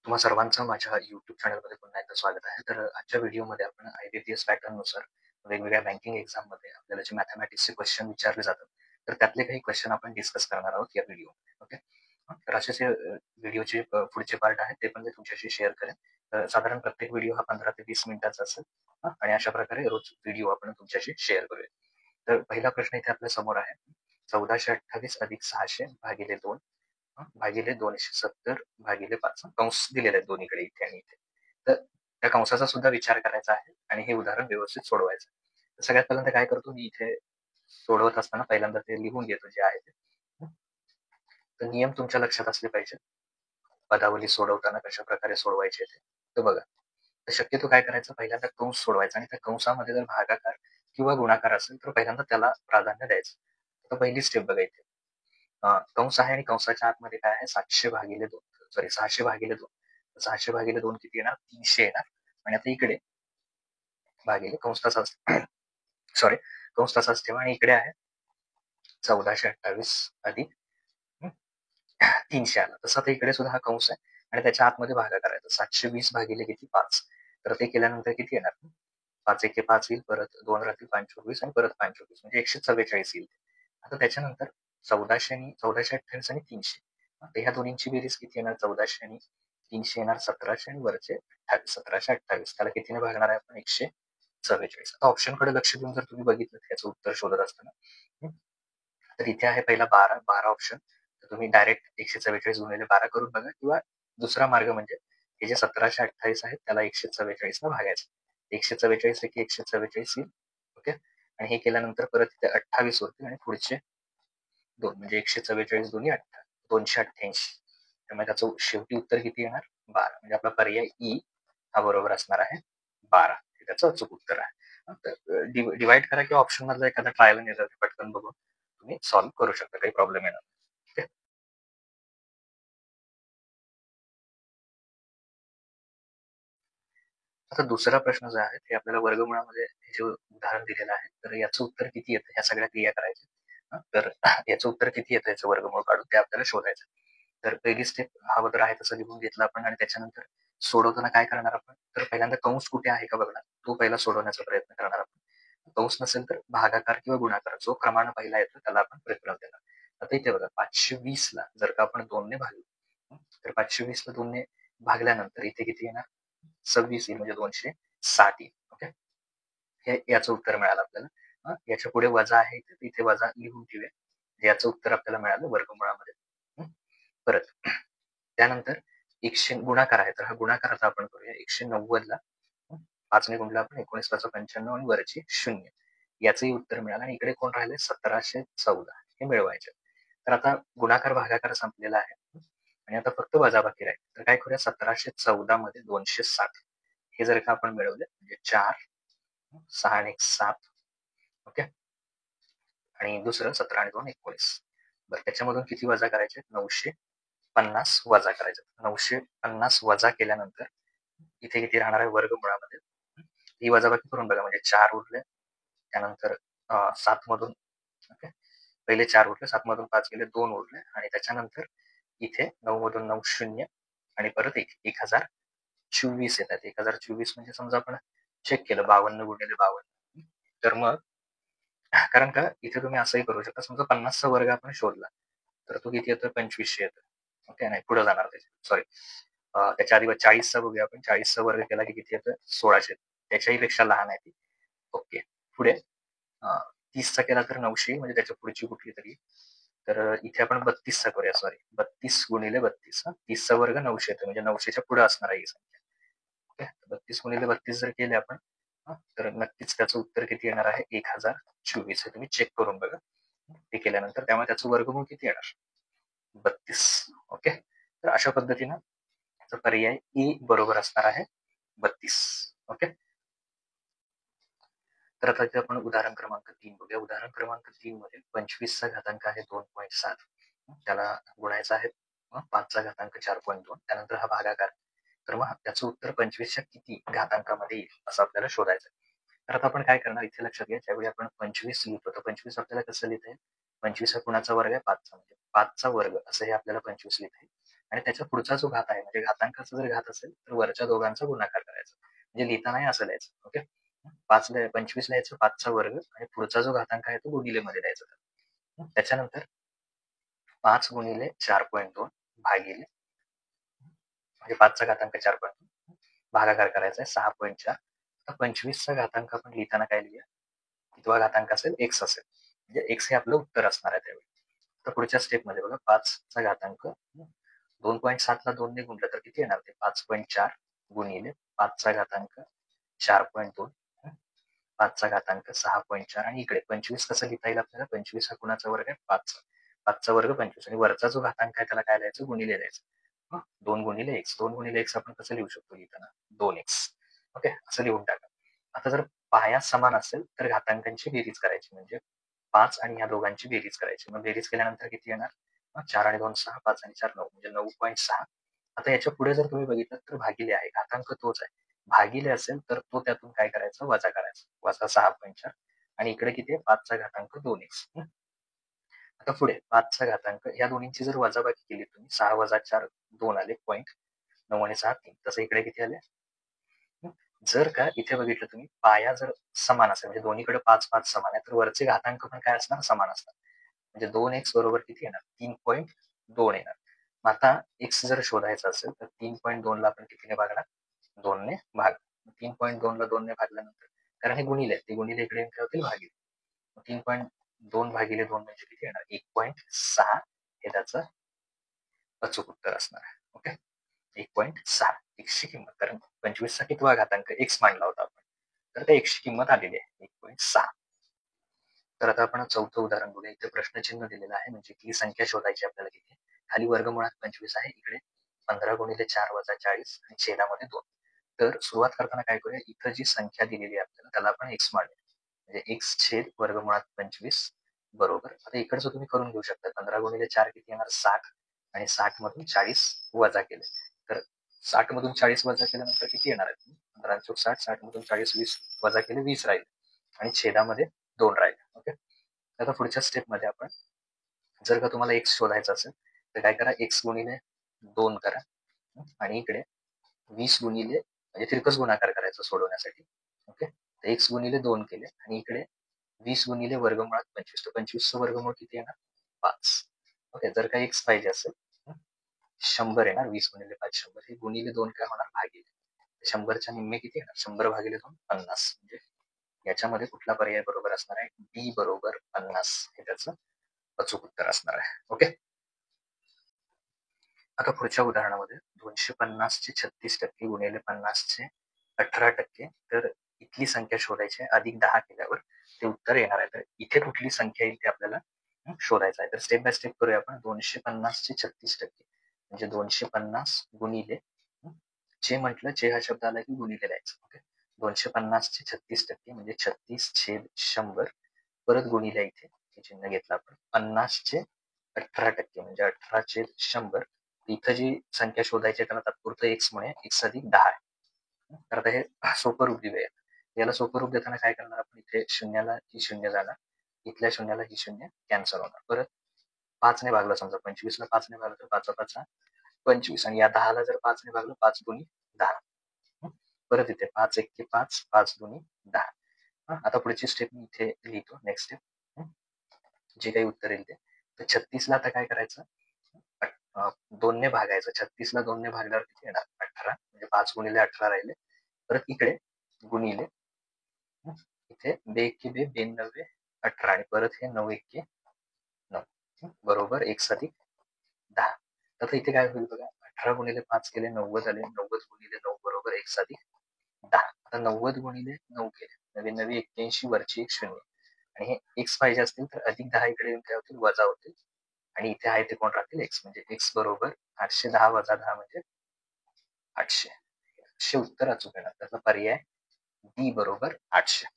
तुम्हा सर्वांचं माझ्या YouTube चॅनलमध्ये पुन्हा एकदा स्वागत आहे. तर आजच्या व्हिडिओमध्ये आपण IBPS पॅटर्ननुसार वेगवेगळ्या बँकिंग एक्झाममध्ये आपल्याला जे मॅथमॅटिक्सचे क्वेश्चन विचारले जातात, तर त्यातले काही क्वेश्चन आपण डिस्कस करणार आहोत या व्हिडिओमध्ये. ओके. तर असेच व्हिडिओचे पुढचे पार्ट आहेत, ते पण मी तुमच्याशी शेअर करेन. साधारण प्रत्येक व्हिडिओ हा 15 ते 20 मिनिटाचा असेल आणि अशा प्रकारे रोज व्हिडिओ आपण तुमच्याशी शेअर करूया. तर पहिला प्रश्न इथे आपल्या समोर आहे. 1428 अधिक 600 भागिले 2 भागिले 270 भागिले 5 कंस दिलेले आहेत दोन्हीकडे इथे आणि इथे. तर त्या कंसाचा सुद्धा विचार करायचा आहे आणि हे उदाहरण व्यवस्थित सोडवायचं. तर सगळ्यात पहिल्यांदा काय करतो मी इथे सोडवत असताना पहिल्यांदा ते लिहून घेतो जे आहे ते. तर नियम तुमच्या लक्षात असले पाहिजे. पदावली सोडवताना कशा प्रकारे सोडवायचे ते. तर बघा, तर शक्यतो काय करायचं, पहिल्यांदा कंस सोडवायचा आणि त्या कंसामध्ये जर भागाकार किंवा गुणाकार असेल तर पहिल्यांदा त्याला प्राधान्य द्यायचं. तर पहिली स्टेप बघा इथे. कंस आहे आणि कंसाच्या आतमध्ये काय आहे, 700 भागिले 2, सॉरी 600 भागिले 2. 600 भागिले 2 किती येणार, 300 येणार. आणि आता इकडे भागिले कंस तसाच सॉरी कंस तसाच ठेवा आणि इकडे आहे 1428 अधिक 300 आला. तसं आता इकडे सुद्धा हा कंस आहे आणि त्याच्या आतमध्ये भागाकार आहे. 720 भागिले किती, 5. तर ते केल्यानंतर किती येणार, 5 एके 5 येईल, परत 2 राहतील 524 आणि परत 524 म्हणजे 144 येईल. आता त्याच्यानंतर 1428 आणि 300. आता ह्या दोन्हींची बेरीज किती येणार, 1400 आणि 300 येणार 1700 आणि वरचे 28, 1728. त्याला कितीने भागणार आहे आपण, 144. आता ऑप्शन कडे लक्ष देऊन जर तुम्ही बघितलं त्याचं उत्तर शोधत असताना, तर इथे आहे पहिला 12 ऑप्शन. तर तुम्ही डायरेक्ट 144 गुणिले 12 करून बघा, किंवा दुसरा मार्ग म्हणजे हे जे 1728 आहेत त्याला 144 न भागायचं. 144 पैकी 144 येईल. ओके. आणि हे केल्यानंतर परत इथे 28 होतील आणि पुढचे 2 म्हणजे 144 दोन्ही 288. त्यामुळे त्याचं शेवटी उत्तर किती येणार, 12. म्हणजे आपला पर्याय ई हा बरोबर असणार आहे 12. हे त्याचं अचूक उत्तर आहे. डिवाइड करा किंवा ऑप्शन मधला एखादा ट्रायल अँड एरर पटकन बघून तुम्ही सॉल्व्ह करू शकता, काही प्रॉब्लेम येणार नाही. आता दुसरा प्रश्न जो आहे ते आपल्याला वर्गमुळामध्ये जे उदाहरण दिलेलं आहे, तर याचं उत्तर किती येतं, ह्या सगळ्या क्रिया करायच्या. तर याचं उत्तर किती येतं, याचं वर्गमूळ काढून ते आपल्याला शोधायचं. तर पहिली स्टेप हवं तर आहे तसं लिहून घेतलं आपण आणि त्याच्यानंतर सोडवताना काय करणार आपण, तर पहिल्यांदा कंस कुठे आहे का बघणार, तो पहिला सोडवण्याचा प्रयत्न करणार आपण. कंस नसेल तर भागाकार किंवा गुणाकार जो क्रमानं पहिला येतो त्याला आपण प्रेफरन्स देणार. आता इथे बघा, 520 ला जर का आपण 2 ने भागलो, तर 520 ला 2 ने भागल्यानंतर इथे किती येणार, 26 येईल, म्हणजे 260 येईल. ओके. हे याचं उत्तर मिळालं आपल्याला. याच्या पुढे वजा आहे तर इथे वजा लिहून ठेवूया. याचं उत्तर आपल्याला मिळालं वर्गमुळामध्ये. परत त्यानंतर 100 गुणाकार आहे, तर हा गुणाकार आता आपण करूया. 190 ला 5 ने गुणला आपण, 19 5 95 आणि वरची 0. याचंही उत्तर मिळालं आणि इकडे कोण राहिले, 1714 हे मिळवायचे. तर आता गुणाकार भागाकार संपलेला आहे आणि आता फक्त वजाबाकी राहील. तर काय करूया, 1714 मध्ये 260 हे जर का आपण मिळवले म्हणजे 4, 6 आणि 1 7. ओके. आणि दुसरं 17 आणि 2 19. बरं, त्याच्यामधून किती वजा करायचे, 950 वजा करायचे. 950 वजा केल्यानंतर इथे किती राहणार आहे वर्गमुळामध्ये, ही वजाबाकी करून बघा, म्हणजे 4 उरले, त्यानंतर 7 मधून ओके, पहिले 4 उरले, 7 मधून 5 गेले, 2 उरले आणि त्याच्यानंतर इथे 9 मधून 9 शून्य आणि परत 1024 येतात. 1024 म्हणजे समजा आपण चेक केलं 52 गुणिले 52. तर मग कारण का इथे तुम्ही असंही करू शकता, समजा 50चा वर्ग आपण शोधला तर तो किती येतो, 2500 येतो. ओके. नाही, पुढे जाणार त्याच्या, सॉरी, त्याच्या आधी 40चा बघूया आपण. 40चा वर्ग केला की किती येतं, 1600. त्याच्याही पेक्षा लहान आहे ती. ओके. पुढे 30चा केला तर 900, म्हणजे त्याच्या पुढची कुठली तरी. तर इथे आपण 32चा करूया, सॉरी, 32 गुणिले 32. 30चा वर्ग 900 येतो, म्हणजे 900च्या पुढे असणार आहे ही संख्या. ओके. 32 गुणिले 32 जर केले आपण, तर नक्कीच त्याचं उत्तर किती येणार आहे, 1024. हे तुम्ही चेक करून बघा. ते केल्यानंतर त्यामुळे त्याचं वर्गमूळ किती येणार, 32. ओके. तर अशा पद्धतीनं त्याचा पर्याय ई बरोबर असणार आहे 32. ओके. तर आता इथे आपण उदाहरण क्रमांक 3 बघूया. उदाहरण क्रमांक 3 मध्ये 25चा घातांक आहे 2.7, त्याला गुणायचा आहे 5चा घातांक 4.2, त्यानंतर हा भागाकार. तर मग त्याचं उत्तर 25च्या किती घातांकामध्ये येईल असं आपल्याला शोधायचं. तर आता आपण काय करणार, इथे लक्षात घ्या, ज्यावेळी आपण 25 लिहितो तर 25 आपल्याला कसं लिहिता येईल, 25 हा कुणाचा वर्ग आहे, 5चा, म्हणजे 5चा वर्ग असं हे आपल्याला 25 लिहिता येईल. आणि त्याच्या पुढचा जो घात आहे म्हणजे घातांकाचा जर घात असेल तर वरच्या दोघांचा गुणाकार करायचा. म्हणजे लिहितानाही असं लिहायचं. ओके. 25 लिहायचं 5चा वर्ग आणि पुढचा जो घातांक आहे तो गुणिले मध्ये द्यायचा. त्याच्यानंतर 5 गुणिले 4.2 भागिले म्हणजे 5चा घातांक 4.2 भागाकार करायचा आहे 6.4. तर 25चा घातांक आपण लिहिताना काय लिहूया, कितवा घातांक असेल एक्स असेल, म्हणजे एक्स हे आपलं उत्तर असणार आहे त्यावेळी. तर पुढच्या स्टेपमध्ये बघा 5चा घातांक 2.7 ला 2 ने गुणलं तर किती येणार ते 5.4 गुणिले 5चा घातांक 4.2 5चा घातांक 6.4 आणि इकडे 25 कसं लिहिता येईल आपल्याला, 25 हा कुणाचा वर्ग आहे 5चा वर्ग 25 आणि वरचा जो घातांक आहे त्याला काय द्यायचं गुणिले द्यायचं. 2 गुणिले एक्स 2 गुणिले एक्स आपण कसं लिहू शकतो लिहिताना 2x. ओके, असं लिहून टाका. आता जर पाया समान असेल तर घातांकांची बेरीज करायची म्हणजे 5 आणि या दोघांची बेरीज करायची. मग बेरीज केल्यानंतर किती येणार 4 आणि 2 6 5 आणि 4 9 म्हणजे 9.6. आता याच्या पुढे जर तुम्ही बघितलं तर भागिले आहे, घातांक तोच आहे. भागिले असेल तर तो त्यातून काय करायचं वजा करायचं, वजा 6.4 आणि इकडे किती आहे 5चा घातांक 2x. आता पुढे 5चा घातांक या दोन्हींची जर वजाबाकी केली तुम्ही 6 वजा 4 2 आले 0.9 आणि 6 3. तसं इकडे किती आले. जर का इथे बघितलं तुम्ही पाया जर समान असेल म्हणजे दोन्हीकडे 5 5 समान आहे तर वरचे घातांक पण काय असणार समान असणार. म्हणजे 2x बरोबर किती येणार 3.2 येणार. आता x जर शोधायचा असेल तर 3.2 ला आपण कितीने भागणार 2 ने भाग. 3.2 ला 2 ने भागल्यानंतर कारण हे गुणिले ते गुणिले इकडे काय होतील भागिले. 3.2 भागिले 2 म्हणजे किती येणार 1.6 हे त्याचं अचूक उत्तर असणार आहे. ओके, 1.6 एक्सची किंमत, कारण 25चा कितवा घातांक एक्स मांडला होता आपण, तर त्या एक्सची किंमत आलेली आहे 1.6. तर आता आपण चौथं उदाहरण बघूया. इथे प्रश्नचिन्ह दिलेलं आहे म्हणजे की संख्या शोधायची आपल्याला किती. खाली वर्गमुळात 25 आहे, इकडे 15 गुणिले 4 वजा 40 आणि छेदामध्ये 2. तर सुरुवात करताना काय करूया, इथं जी संख्या दिलेली आहे आपल्याला त्याला आपण एक्स मांडूया म्हणजे एक्स छेद वर्गमुळात 25 बरोबर. आता इकडचं तुम्ही करून घेऊ शकता. 15 गुणिले 4 किती येणार 60 आणि 60 मधून 40 वजा केले तर 60 मधून 40 वजा केल्यानंतर किती येणार आहे 15 चौक 60 60 मधून 40 20 वजा केले 20 राहील आणि छेदामध्ये 2 राहील. ओके, आता पुढच्या स्टेपमध्ये आपण जर का तुम्हाला एक्स शोधायचा असेल तर काय करा एक्स गुणिले 2 करा आणि इकडे 20 गुणिले म्हणजे तिरकस गुणाकार करायचा सोडवण्यासाठी. ओके, तर एक्स गुणिले 2 केले आणि इकडे 20 गुणिले वर्गमुळात 25 तर 25चं वर्गमूळ किती येणार 5. ओके, जर का एक्स पाहिजे असेल 100 येणार 20 गुणिले 5 100 हे गुणिले 2 काय होणार भागिले 100च्या निम्मे किती येणार 100 भागिले 2 50. म्हणजे याच्यामध्ये कुठला पर्याय बरोबर असणार आहे डी बरोबर 50 हे त्याचं अचूक उत्तर असणार आहे. ओके, आता पुढच्या उदाहरणामध्ये 250 चे 36% गुणिले 50 चे 18%. तर इथली संख्या शोधायची आहे अधिक 10 केल्यावर ते उत्तर येणार आहे. तर इथे कुठली संख्या येईल ते आपल्याला शोधायचं आहे. तर स्टेप बाय स्टेप करूया आपण. 250 चे 36% म्हणजे 250 गुणिले जे म्हटलं जे हा शब्द आला की गुणिले द्यायचं. ओके, 250 चे 36% म्हणजे 36 छेद 100 परत गुणिले इथे हे चिन्ह घेतलं आपण 50 चे 18% म्हणजे 18 छेद 100. इथं जी संख्या शोधायची त्याला तात्पुरतं एक्स म्हणे एक्स अधिक 10 आहे. तर आता हे सोपं रूप दिलंय. याला सोपं रूप देताना काय करणार आपण इथे शून्याला ही शून्य जाणार, इथल्या शून्याला ही शून्य कॅन्सल होणार. परत 5 ने भागलं समजा 25 ला 5 ने भागलं तर 5 5 25 आणि या 10 ला जर 5 ने भागलं 5 दुनी 10. परत इथे 5 1 5 5 दुनी 10. आता पुढची स्टेप मी इथे लिहितो. नेक्स्ट स्टेप जे काही उत्तर येईल ते. तर 36 ला आता काय करायचं 2 ने भागायचं. 36 ला 2 ने भागल्यावर किती येणार 18 म्हणजे 5 गुणिले 18 राहिले. परत इकडे गुणिले इथे 2 एके 2 92 18 आणि परत हे 9 एके 9 बरोबर एक्स अधिक 10. आता इथे काय होईल बघा 18 गुणिले 5 केले 90 आले 90 गुणिले 9 बरोबर एक्स अधिक 10. आता 90 गुणिले 9 केले नवीन नवी 81 वरची एक शून्य आणि हे एक्स पाहिजे असतील तर अधिक 10 इकडे येऊन काय होतील वजा होतील आणि इथे आहे ते कोण राहतील एक्स म्हणजे एक्स बरोबर 810 वजा 10 म्हणजे 800. 800 उत्तर अचूक येणार. त्याचा पर्याय डी बरोबर 800.